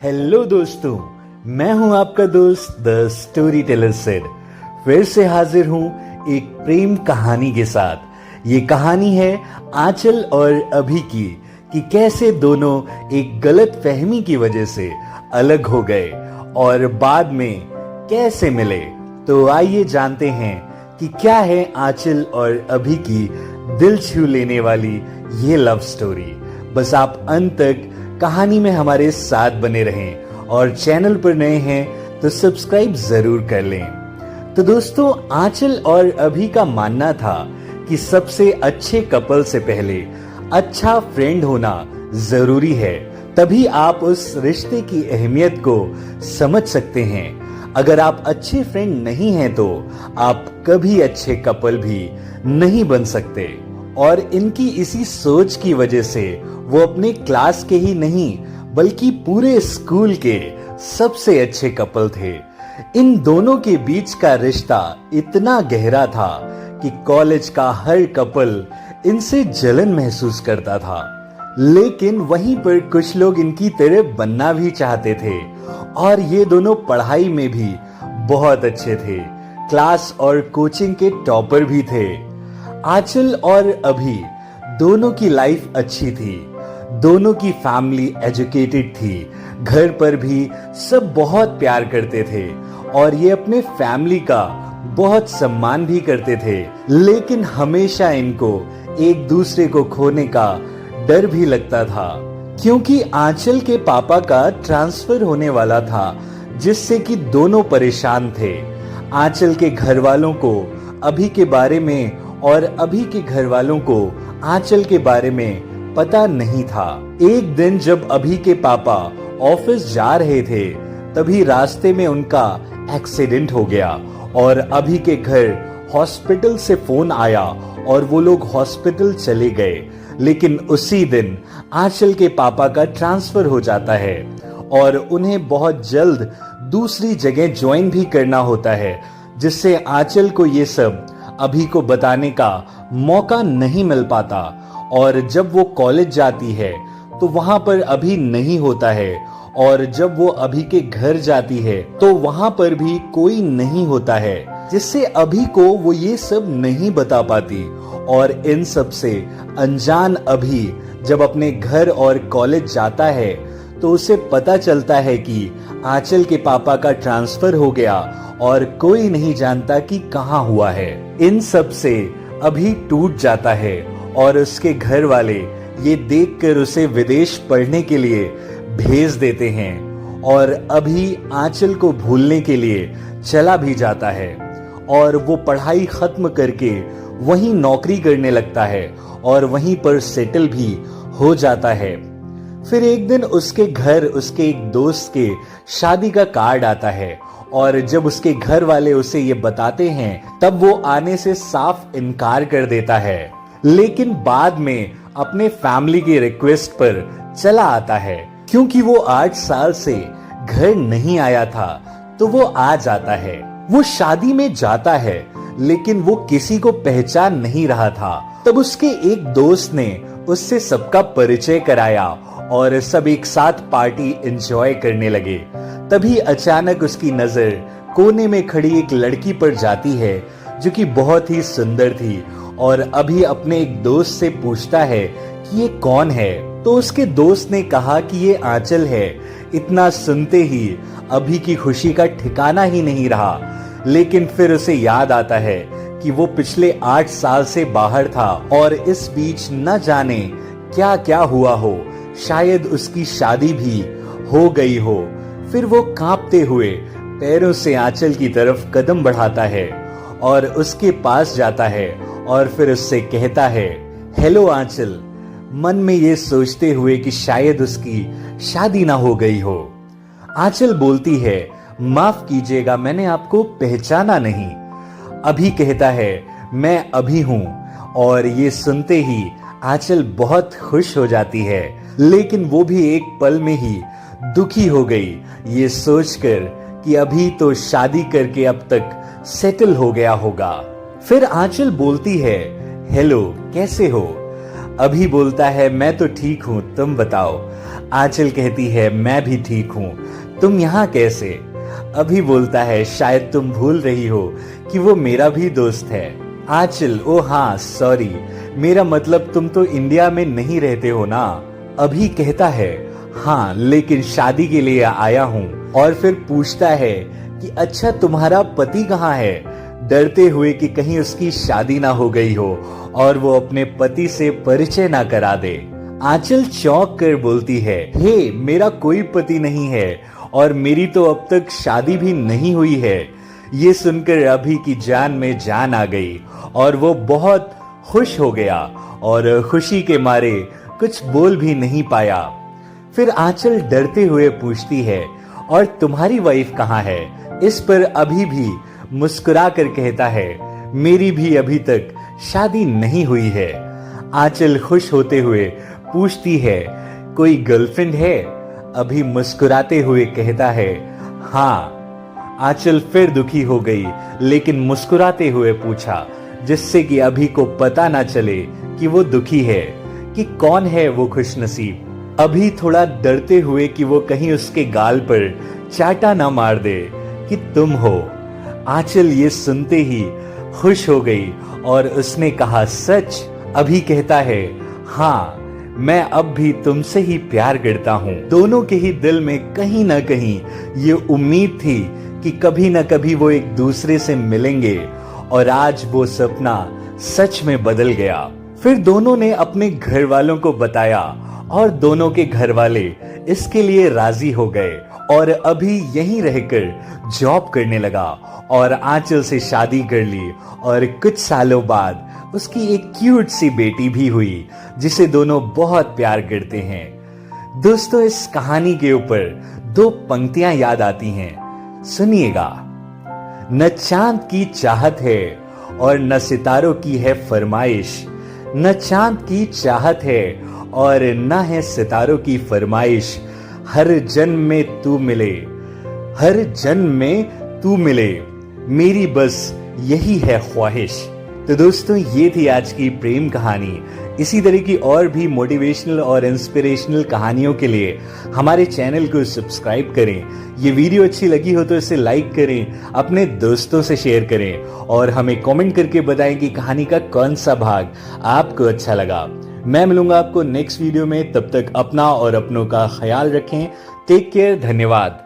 Hello दोस्तों, मैं हूं आपका दोस्त द स्टोरी टेलर सिड। फिर से हाजिर हूं एक प्रेम कहानी के साथ। ये कहानी है आंचल और अभी की कि कैसे दोनों एक गलत फहमी की वजह से अलग हो गए और बाद में कैसे मिले। तो आइए जानते हैं कि क्या है आंचल और अभी की दिल छू लेने वाली ये लव स्टोरी। बस आप अंत तक कहानी में हमारे साथ बने रहें और चैनल पर नए हैं तो सब्सक्राइब जरूर कर लें। तो दोस्तों, आंचल और अभी का मानना था कि सबसे अच्छे कपल से पहले अच्छा फ्रेंड होना जरूरी है, तभी आप उस रिश्ते की अहमियत को समझ सकते हैं। अगर आप अच्छे फ्रेंड नहीं हैं तो आप कभी अच्छे कपल भी नहीं बन सकते। और इनकी इसी सोच की वजह से वो अपने क्लास के ही नहीं बल्कि पूरे स्कूल के सबसे अच्छे कपल थे। इन दोनों के बीच का रिश्ता इतना गहरा था कि कॉलेज का हर कपल इनसे जलन महसूस करता था। लेकिन वहीं पर कुछ लोग इनकी तरह बनना भी चाहते थे और ये दोनों पढ़ाई में भी बहुत अच्छे थे, क्लास और कोचिंग के टॉपर भी थे। आंचल और अभी दोनों की लाइफ अच्छी थी, दोनों की फैमिली एजुकेटेड थी, घर पर भी सब बहुत प्यार करते थे और ये अपने फैमिली का बहुत सम्मान भी करते थे। लेकिन हमेशा इनको एक दूसरे को खोने का डर भी लगता था, क्योंकि आंचल के पापा का ट्रांसफर होने वाला था, जिससे कि दोनों परेशान थे। आंचल के घर वालों को अभी के बारे में और अभी के घर वालों को आंचल के बारे में पता नहीं था। एक दिन जब अभी के पापा ऑफिस जा रहे थे, तभी रास्ते में उनका एक्सीडेंट हो गया और अभी के घर हॉस्पिटल से फोन आया और वो लोग हॉस्पिटल चले गए। लेकिन उसी दिन आंचल के पापा का ट्रांसफर हो जाता है और उन्हें बहुत जल्द दूसरी जगह ज्वाइन भी करना होता है, जिससे आंचल को ये सब अभी को बताने का मौका नहीं मिल पाता। और जब वो कॉलेज जाती है तो वहां पर अभी नहीं होता है, और जब वो अभी के घर जाती है तो वहां पर भी कोई नहीं होता है, जिससे अभी को वो ये सब नहीं बता पाती। और इन सब से अनजान अभी जब अपने घर और कॉलेज जाता है तो उसे पता चलता है कि आंचल के पापा का ट्रांसफर हो गया और कोई नहीं जानता कि कहां हुआ है। इन सब से अभी टूट जाता है और उसके घर वाले ये देखकर उसे विदेश पढ़ने के लिए भेज देते हैं और अभी आंचल को भूलने के लिए चला भी जाता है और वो पढ़ाई खत्म करके वहीं नौकरी करने लगता है और वहीं पर सेटल भी हो जाता है। फिर एक दिन उसके घर उसके एक दोस्त के शादी का कार्ड आता है और जब उसके घर वाले उसे ये बताते हैं तब वो आने से साफ इनकार कर देता है। लेकिन बाद में अपने फैमिली की रिक्वेस्ट पर चला आता है, क्योंकि वो 8 साल से घर नहीं आया था तो वो आ जाता है। वो शादी में जाता है लेकिन वो किसी को पहचान नहीं रहा था। तब उसके एक दोस्त ने उससे सबका परिचय कराया और सब एक साथ पार्टी एंजॉय करने लगे। तभी अचानक उसकी नजर कोने में खड़ी एक लड़की पर जाती है जो कि बहुत ही सुंदर थी और अभी अपने एक दोस्त से पूछता है कि ये कौन है। तो उसके दोस्त ने कहा कि ये आंचल है। इतना सुनते ही अभी की खुशी का ठिकाना ही नहीं रहा। लेकिन फिर उसे याद आता है कि वो पिछले 8 साल से बाहर था और इस बीच न जाने क्या क्या हुआ हो, शायद उसकी शादी भी हो गई हो। फिर वो कांपते हुए पैरों से आंचल की तरफ कदम बढ़ाता है और उसके पास जाता है और फिर उससे कहता है, हेलो आंचल, मन में ये सोचते हुए कि शायद उसकी शादी ना हो गई हो। आंचल बोलती है, माफ कीजिएगा, मैंने आपको पहचाना नहीं। अभी कहता है, मैं अभी हूं। और ये सुनते ही आंचल बहुत खुश हो जाती है, लेकिन वो भी एक पल में ही दुखी हो गई ये सोचकर कि अभी तो शादी करके अब तक सेटल हो गया होगा। फिर आंचल बोलती है, हेलो, कैसे हो? अभी बोलता है, मैं तो ठीक हूँ, तुम बताओ। आंचल कहती है मैं भी ठीक हूँ, तुम यहाँ कैसे? अभी बोलता है शायद तुम भूल रही हो कि वो मेरा भी दोस्त है। आंचल ओ हाँ सॉरी, मेरा मतलब तुम तो इंडिया में नहीं रहते हो ना। अभी कहता है हाँ लेकिन शादी के लिए आया हूँ, और फिर पूछता है कि अच्छा तुम्हारा पति कहाँ है, डरते हुए कि कहीं उसकी शादी ना हो गई हो और वो अपने पति से परिचय ना करा दे। आंचल चौंक कर बोलती है हे मेरा कोई पति नहीं है और मेरी तो अब तक शादी भी नहीं हुई है। ये सुनकर अभी की जान में जान आ गई और वो बहुत खुश हो गया और खुशी के मारे कुछ बोल भी नहीं पाया। फिर आंचल डरते हुए पूछती है और तुम्हारी वाइफ कहाँ है? इस पर अभी भी मुस्कुरा कर कहता है मेरी भी अभी तक शादी नहीं हुई है। आंचल खुश होते हुए पूछती है कोई गर्लफ्रेंड है? अभी मुस्कुराते हुए कहता है हाँ। आंचल फिर दुखी हो गई लेकिन मुस्कुराते हुए पूछा, जिससे कि अभी को पता ना चले कि वो दुखी है, कि कौन है वो खुशनसीब। अभी थोड़ा डरते हुए कि वो कहीं उसके गाल पर चाटा ना मार दे कि तुम हो। आंचल ये सुनते ही खुश हो गई और उसने कहा सच? अभी कहता है हाँ मैं अब भी तुमसे ही प्यार करता हूँ। दोनों के ही दिल में कहीं ना कहीं ये उम्मीद थी कि कभी ना कभी वो एक दूसरे से मिलेंगे, और आज वो सपना सच में बदल गया। फिर दोनों ने अपने घर वालों को बताया और दोनों के घर वाले इसके लिए राजी हो गए और अभी यहीं रहकर जॉब करने लगा और आंचल से शादी कर ली और कुछ सालों बाद उसकी एक क्यूट सी बेटी भी हुई जिसे दोनों बहुत प्यार करते हैं। दोस्तों इस कहानी के ऊपर दो पंक्तियां याद आती हैं, सुनिएगा। न चांद की चाहत है और न सितारों की है फरमाइश, न चांद की चाहत है और न है सितारों की फरमाइश, हर जन्म में तू मिले, हर जन्म में तू मिले, मेरी बस यही है ख्वाहिश। तो दोस्तों ये थी आज की प्रेम कहानी। इसी तरह की और भी मोटिवेशनल और इंस्पिरेशनल कहानियों के लिए हमारे चैनल को सब्सक्राइब करें। ये वीडियो अच्छी लगी हो तो इसे लाइक करें, अपने दोस्तों से शेयर करें और हमें कमेंट करके बताएं कि कहानी का कौन सा भाग आपको अच्छा लगा। मैं मिलूंगा आपको नेक्स्ट वीडियो में, तब तक अपना और अपनों का ख्याल रखें। टेक केयर, धन्यवाद।